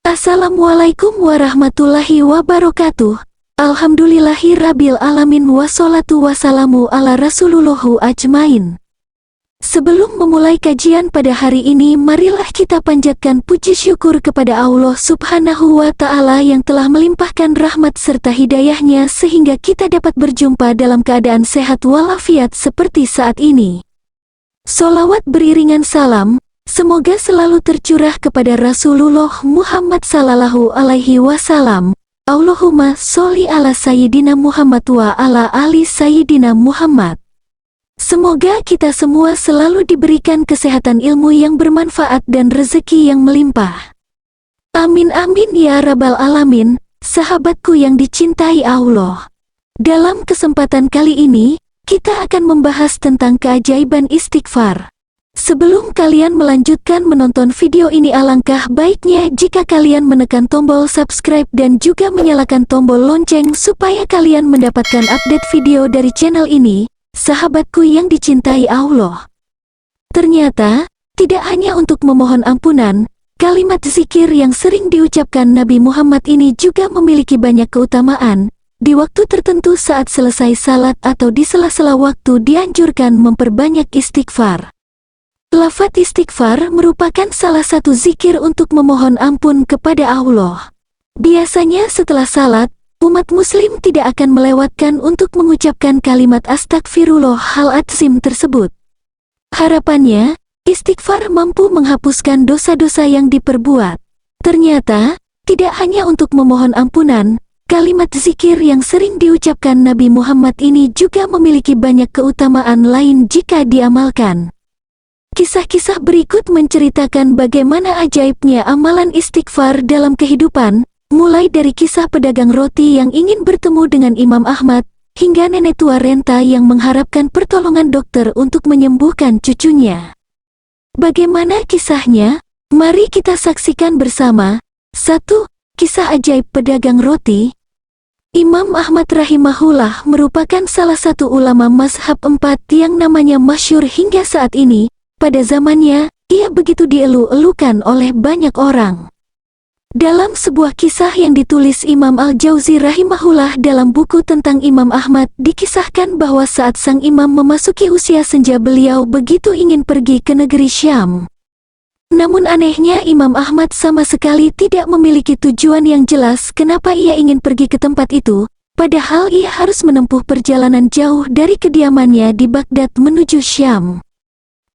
Assalamualaikum warahmatullahi wabarakatuh. Alhamdulillahirabbil alamin wassalatu wassalamu ala rasulullahu ajmain. Sebelum memulai kajian pada hari ini, marilah kita panjatkan puji syukur kepada Allah Subhanahu wa Ta'ala yang telah melimpahkan rahmat serta hidayahnya sehingga kita dapat berjumpa dalam keadaan sehat walafiat seperti saat ini. Sholawat beriringan salam semoga selalu tercurah kepada Rasulullah Muhammad sallallahu alaihi wasallam. Allahumma sholli ala Sayyidina Muhammad wa ala ali Sayyidina Muhammad. Semoga kita semua selalu diberikan kesehatan, ilmu yang bermanfaat dan rezeki yang melimpah. Amin amin ya rabbal alamin. Sahabatku yang dicintai Allah, dalam kesempatan kali ini kita akan membahas tentang keajaiban istighfar. Sebelum kalian melanjutkan menonton video ini, alangkah baiknya jika kalian menekan tombol subscribe dan juga menyalakan tombol lonceng supaya kalian mendapatkan update video dari channel ini. Sahabatku yang dicintai Allah, ternyata tidak hanya untuk memohon ampunan, kalimat zikir yang sering diucapkan Nabi Muhammad ini juga memiliki banyak keutamaan. Di waktu tertentu saat selesai salat atau di sela-sela waktu dianjurkan memperbanyak istighfar. Lafaz istighfar merupakan salah satu zikir untuk memohon ampun kepada Allah. Biasanya setelah salat, umat muslim tidak akan melewatkan untuk mengucapkan kalimat astagfirullahaladzim tersebut. Harapannya, istighfar mampu menghapuskan dosa-dosa yang diperbuat. Ternyata, tidak hanya untuk memohon ampunan, kalimat zikir yang sering diucapkan Nabi Muhammad ini juga memiliki banyak keutamaan lain jika diamalkan. Kisah-kisah berikut menceritakan bagaimana ajaibnya amalan istighfar dalam kehidupan, mulai dari kisah pedagang roti yang ingin bertemu dengan Imam Ahmad, hingga nenek tua renta yang mengharapkan pertolongan dokter untuk menyembuhkan cucunya. Bagaimana kisahnya? Mari kita saksikan bersama. 1. Kisah ajaib pedagang roti. Imam Ahmad rahimahullah merupakan salah satu ulama mazhab 4 yang namanya masyhur hingga saat ini. Pada zamannya, ia begitu dielu-elukan oleh banyak orang. Dalam sebuah kisah yang ditulis Imam Al-Jauzi rahimahullah dalam buku tentang Imam Ahmad, dikisahkan bahwa saat sang imam memasuki usia senja, beliau begitu ingin pergi ke negeri Syam. Namun anehnya Imam Ahmad sama sekali tidak memiliki tujuan yang jelas kenapa ia ingin pergi ke tempat itu, padahal ia harus menempuh perjalanan jauh dari kediamannya di Baghdad menuju Syam.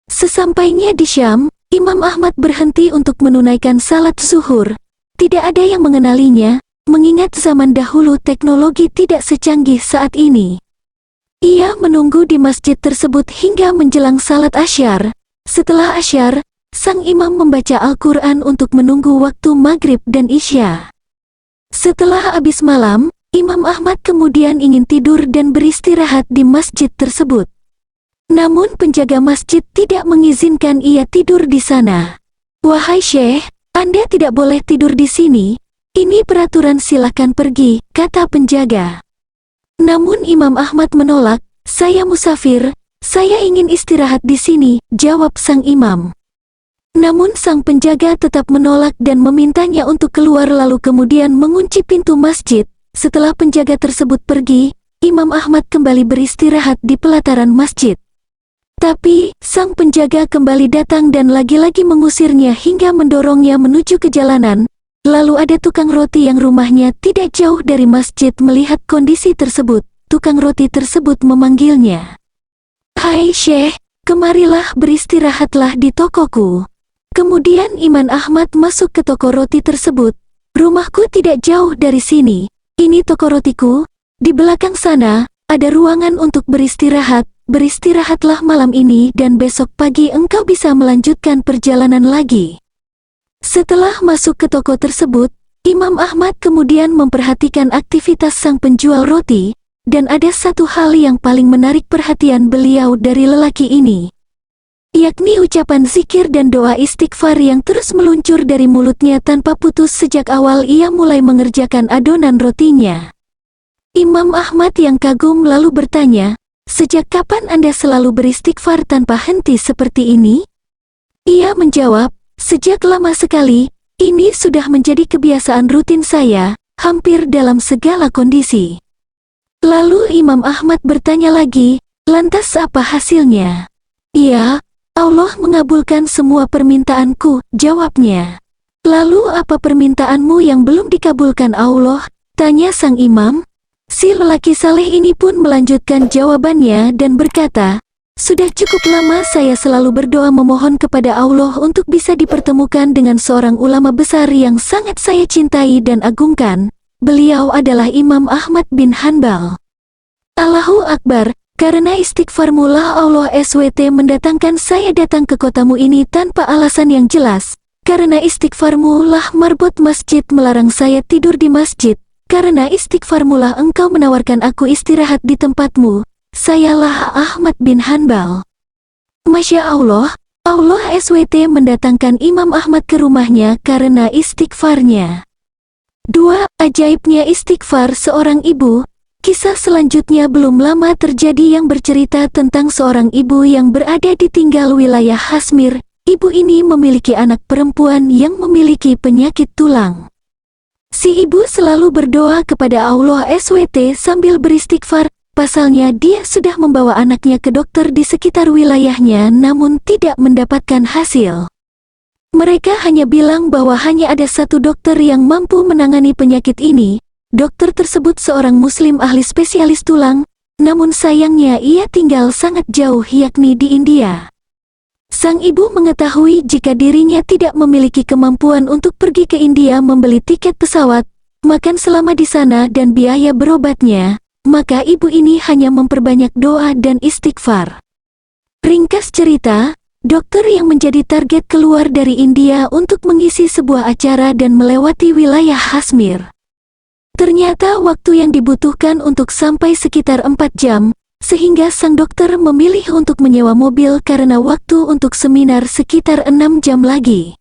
Sesampainya di Syam, Imam Ahmad berhenti untuk menunaikan salat zuhur. Tidak ada yang mengenalinya, mengingat zaman dahulu teknologi tidak secanggih saat ini. Ia menunggu di masjid tersebut hingga menjelang salat asyar. Setelah asyar, sang imam membaca Al-Quran untuk menunggu waktu maghrib dan isya. Setelah habis malam, Imam Ahmad kemudian ingin tidur dan beristirahat di masjid tersebut. Namun penjaga masjid tidak mengizinkan ia tidur di sana. "Wahai Syekh, Anda tidak boleh tidur di sini. Ini peraturan, silakan pergi," kata penjaga. Namun Imam Ahmad menolak. "Saya musafir, saya ingin istirahat di sini," jawab sang imam. Namun sang penjaga tetap menolak dan memintanya untuk keluar, lalu kemudian mengunci pintu masjid. Setelah penjaga tersebut pergi, Imam Ahmad kembali beristirahat di pelataran masjid. Tapi, sang penjaga kembali datang dan lagi-lagi mengusirnya hingga mendorongnya menuju ke jalanan. Lalu ada tukang roti yang rumahnya tidak jauh dari masjid. Melihat kondisi tersebut, tukang roti tersebut memanggilnya. "Hai Syekh, kemarilah beristirahatlah di tokoku." Kemudian Imam Ahmad masuk ke toko roti tersebut. "Rumahku tidak jauh dari sini. Ini toko rotiku. Di belakang sana, ada ruangan untuk beristirahat. Beristirahatlah malam ini dan besok pagi engkau bisa melanjutkan perjalanan lagi." Setelah masuk ke toko tersebut, Imam Ahmad kemudian memperhatikan aktivitas sang penjual roti, dan ada satu hal yang paling menarik perhatian beliau dari lelaki ini, yakni ucapan zikir dan doa istighfar yang terus meluncur dari mulutnya tanpa putus sejak awal ia mulai mengerjakan adonan rotinya. Imam Ahmad yang kagum lalu bertanya, sejak kapan Anda selalu beristighfar tanpa henti seperti ini? Ia menjawab, sejak lama sekali, ini sudah menjadi kebiasaan rutin saya, hampir dalam segala kondisi. Lalu Imam Ahmad bertanya lagi, lantas apa hasilnya? Iya, Allah mengabulkan semua permintaanku, jawabnya. Lalu apa permintaanmu yang belum dikabulkan Allah? Tanya sang imam. Si lelaki saleh ini pun melanjutkan jawabannya dan berkata, sudah cukup lama saya selalu berdoa memohon kepada Allah untuk bisa dipertemukan dengan seorang ulama besar yang sangat saya cintai dan agungkan. Beliau adalah Imam Ahmad bin Hanbal. Allahu Akbar, karena istighfarmu lah Allah SWT mendatangkan saya datang ke kotamu ini tanpa alasan yang jelas. Karena istighfarmu lah marbot masjid melarang saya tidur di masjid. Karena istighfarmu lah engkau menawarkan aku istirahat di tempatmu. Sayalah Ahmad bin Hanbal. Masya Allah, Allah SWT mendatangkan Imam Ahmad ke rumahnya karena istighfarnya. 2. Ajaibnya istighfar seorang ibu. Kisah selanjutnya belum lama terjadi yang bercerita tentang seorang ibu yang berada di tinggal wilayah Kashmir. Ibu ini memiliki anak perempuan yang memiliki penyakit tulang. Si ibu selalu berdoa kepada Allah SWT sambil beristighfar, pasalnya dia sudah membawa anaknya ke dokter di sekitar wilayahnya namun tidak mendapatkan hasil. Mereka hanya bilang bahwa hanya ada satu dokter yang mampu menangani penyakit ini. Dokter tersebut seorang muslim ahli spesialis tulang, namun sayangnya ia tinggal sangat jauh yakni di India. Sang ibu mengetahui jika dirinya tidak memiliki kemampuan untuk pergi ke India membeli tiket pesawat, makan selama di sana dan biaya berobatnya, maka ibu ini hanya memperbanyak doa dan istighfar. Ringkas cerita, dokter yang menjadi target keluar dari India untuk mengisi sebuah acara dan melewati wilayah Kashmir. Ternyata waktu yang dibutuhkan untuk sampai sekitar 4 jam, sehingga sang dokter memilih untuk menyewa mobil karena waktu untuk seminar sekitar 6 jam lagi.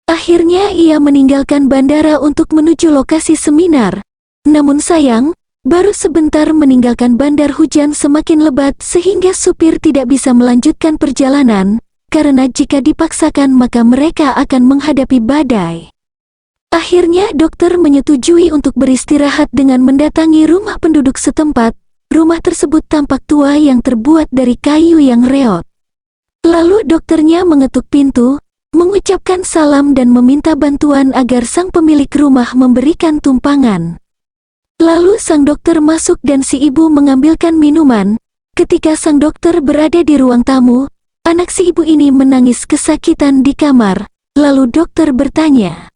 Akhirnya ia meninggalkan bandara untuk menuju lokasi seminar. Namun sayang, baru sebentar meninggalkan bandar hujan semakin lebat sehingga supir tidak bisa melanjutkan perjalanan, karena jika dipaksakan maka mereka akan menghadapi badai. Akhirnya dokter menyetujui untuk beristirahat dengan mendatangi rumah penduduk setempat. Rumah tersebut tampak tua yang terbuat dari kayu yang reot. Lalu dokternya mengetuk pintu, mengucapkan salam dan meminta bantuan agar sang pemilik rumah memberikan tumpangan. Lalu sang dokter masuk dan si ibu mengambilkan minuman. Ketika sang dokter berada di ruang tamu, anak si ibu ini menangis kesakitan di kamar. Lalu dokter bertanya,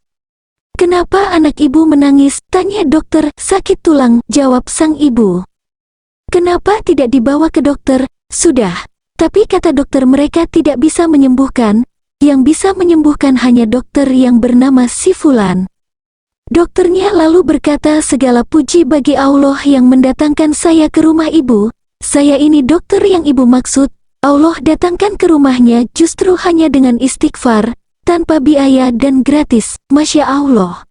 "Kenapa anak ibu menangis?" Tanya dokter. "Sakit tulang," jawab sang ibu. "Kenapa tidak dibawa ke dokter?" "Sudah, tapi kata dokter mereka tidak bisa menyembuhkan. Yang bisa menyembuhkan hanya dokter yang bernama si Fulan." Dokternya lalu berkata, "Segala puji bagi Allah yang mendatangkan saya ke rumah ibu. Saya ini dokter yang ibu maksud. Allah datangkan ke rumahnya justru hanya dengan istighfar, tanpa biaya dan gratis. Masya Allah."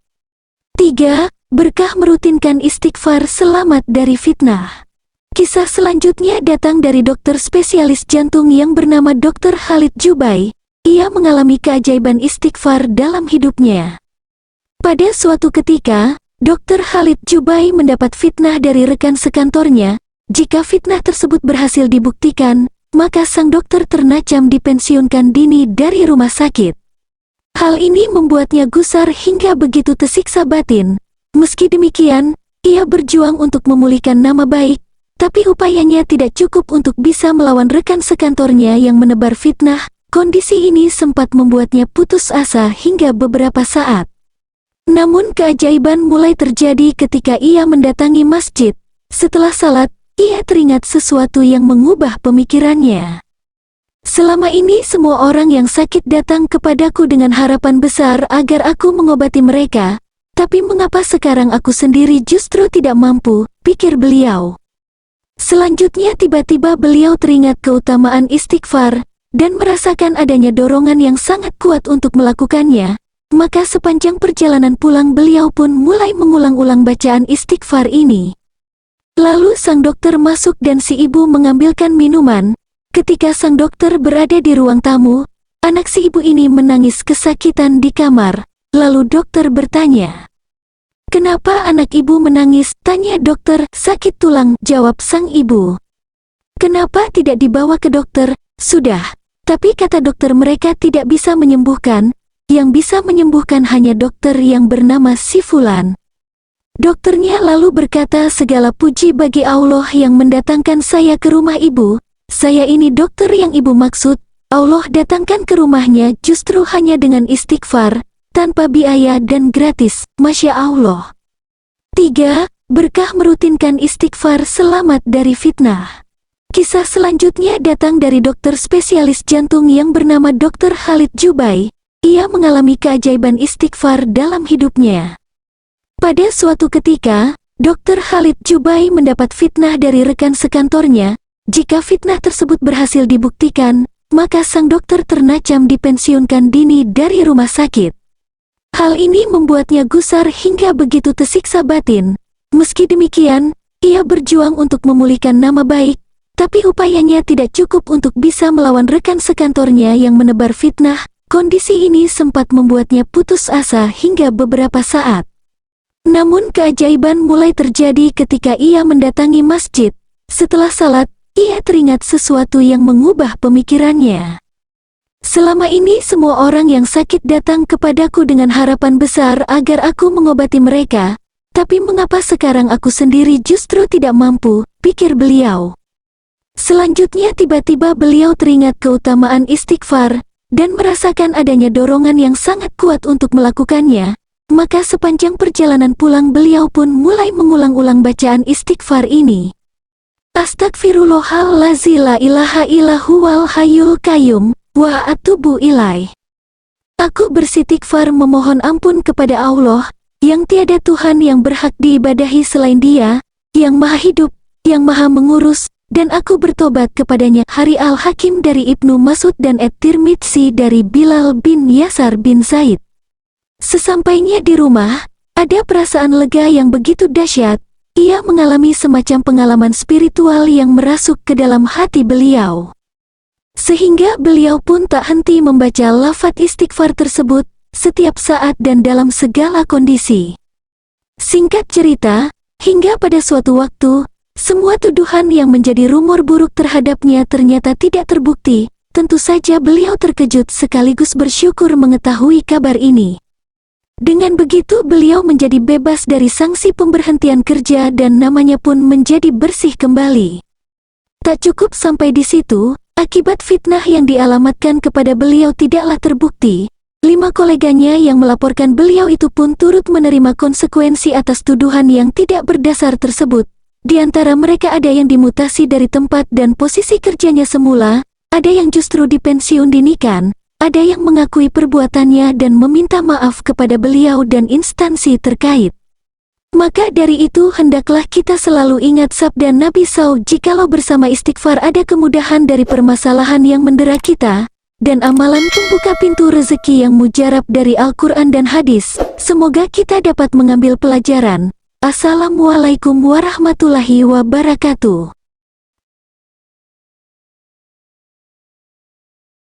3. Berkah merutinkan istighfar selamat dari fitnah. Kisah selanjutnya datang dari dokter spesialis jantung yang bernama Dr. Khalid Jubai. Ia mengalami keajaiban istighfar dalam hidupnya. Pada suatu ketika, Dr. Khalid Jubai mendapat fitnah dari rekan sekantornya. Jika fitnah tersebut berhasil dibuktikan, maka sang dokter ternacam dipensiunkan dini dari rumah sakit. Hal ini membuatnya gusar hingga begitu tersiksa batin. Meski demikian, ia berjuang untuk memulihkan nama baik. Tapi upayanya tidak cukup untuk bisa melawan rekan sekantornya yang menebar fitnah. Kondisi ini sempat membuatnya putus asa hingga beberapa saat. Namun keajaiban mulai terjadi ketika ia mendatangi masjid. Setelah salat, ia teringat sesuatu yang mengubah pemikirannya. "Selama ini semua orang yang sakit datang kepadaku dengan harapan besar agar aku mengobati mereka. Tapi mengapa sekarang aku sendiri justru tidak mampu?" pikir beliau. Selanjutnya tiba-tiba beliau teringat keutamaan istighfar, dan merasakan adanya dorongan yang sangat kuat untuk melakukannya. Maka sepanjang perjalanan pulang beliau pun mulai mengulang-ulang bacaan istighfar ini. Lalu sang dokter masuk dan si ibu mengambilkan minuman. Ketika sang dokter berada di ruang tamu, anak si ibu ini menangis kesakitan di kamar. Lalu dokter bertanya, "Kenapa anak ibu menangis?" Tanya dokter. "Sakit tulang," jawab sang ibu. "Kenapa tidak dibawa ke dokter?" "Sudah, tapi kata dokter mereka tidak bisa menyembuhkan. Yang bisa menyembuhkan hanya dokter yang bernama si Fulan." Dokternya lalu berkata, "Segala puji bagi Allah yang mendatangkan saya ke rumah ibu. Saya ini dokter yang ibu maksud. Allah datangkan ke rumahnya justru hanya dengan istighfar, tanpa biaya dan gratis. Masya Allah." 3. Berkah merutinkan istighfar selamat dari fitnah. Kisah selanjutnya datang dari dokter spesialis jantung yang bernama Dr. Khalid Jubai. Ia mengalami keajaiban istighfar dalam hidupnya. Pada suatu ketika, Dr. Khalid Jubai mendapat fitnah dari rekan sekantornya. Jika fitnah tersebut berhasil dibuktikan, maka sang dokter terancam dipensiunkan dini dari rumah sakit. Hal ini membuatnya gusar hingga begitu tersiksa batin. Meski demikian, ia berjuang untuk memulihkan nama baik, tapi upayanya tidak cukup untuk bisa melawan rekan sekantornya yang menebar fitnah. Kondisi ini sempat membuatnya putus asa hingga beberapa saat. Namun keajaiban mulai terjadi ketika ia mendatangi masjid. Setelah salat, ia teringat sesuatu yang mengubah pemikirannya. "Selama ini semua orang yang sakit datang kepadaku dengan harapan besar agar aku mengobati mereka. Tapi mengapa sekarang aku sendiri justru tidak mampu?" pikir beliau. Selanjutnya tiba-tiba beliau teringat keutamaan istighfar, dan merasakan adanya dorongan yang sangat kuat untuk melakukannya. Maka sepanjang perjalanan pulang beliau pun mulai mengulang-ulang bacaan istighfar ini. "Astagfirullahalladzi la ilaha illa huwal hayyul qayyum. Wa atubu ilaih." Aku beristighfar memohon ampun kepada Allah, yang tiada Tuhan yang berhak diibadahi selain Dia, yang maha hidup, yang maha mengurus, dan aku bertobat kepadanya. Hari Al-Hakim dari Ibnu Mas'ud dan At-Tirmidzi dari Bilal bin Yasar bin Zaid. Sesampainya di rumah, ada perasaan lega yang begitu dahsyat. Ia mengalami semacam pengalaman spiritual yang merasuk ke dalam hati beliau. Sehingga beliau pun tak henti membaca lafaz istighfar tersebut, setiap saat dan dalam segala kondisi. Singkat cerita, hingga pada suatu waktu, semua tuduhan yang menjadi rumor buruk terhadapnya ternyata tidak terbukti. Tentu saja beliau terkejut sekaligus bersyukur mengetahui kabar ini. Dengan begitu beliau menjadi bebas dari sanksi pemberhentian kerja dan namanya pun menjadi bersih kembali. Tak cukup sampai di situ, akibat fitnah yang dialamatkan kepada beliau tidaklah terbukti. 5 koleganya yang melaporkan beliau itu pun turut menerima konsekuensi atas tuduhan yang tidak berdasar tersebut. Di antara mereka ada yang dimutasi dari tempat dan posisi kerjanya semula, ada yang justru dipensiun dinikan, ada yang mengakui perbuatannya dan meminta maaf kepada beliau dan instansi terkait. Maka dari itu hendaklah kita selalu ingat sabda Nabi SAW, "Jikalau bersama istighfar ada kemudahan dari permasalahan yang mendera kita, dan amalan pembuka pintu rezeki yang mujarab dari Al-Quran dan hadis." Semoga kita dapat mengambil pelajaran. Assalamualaikum warahmatullahi wabarakatuh.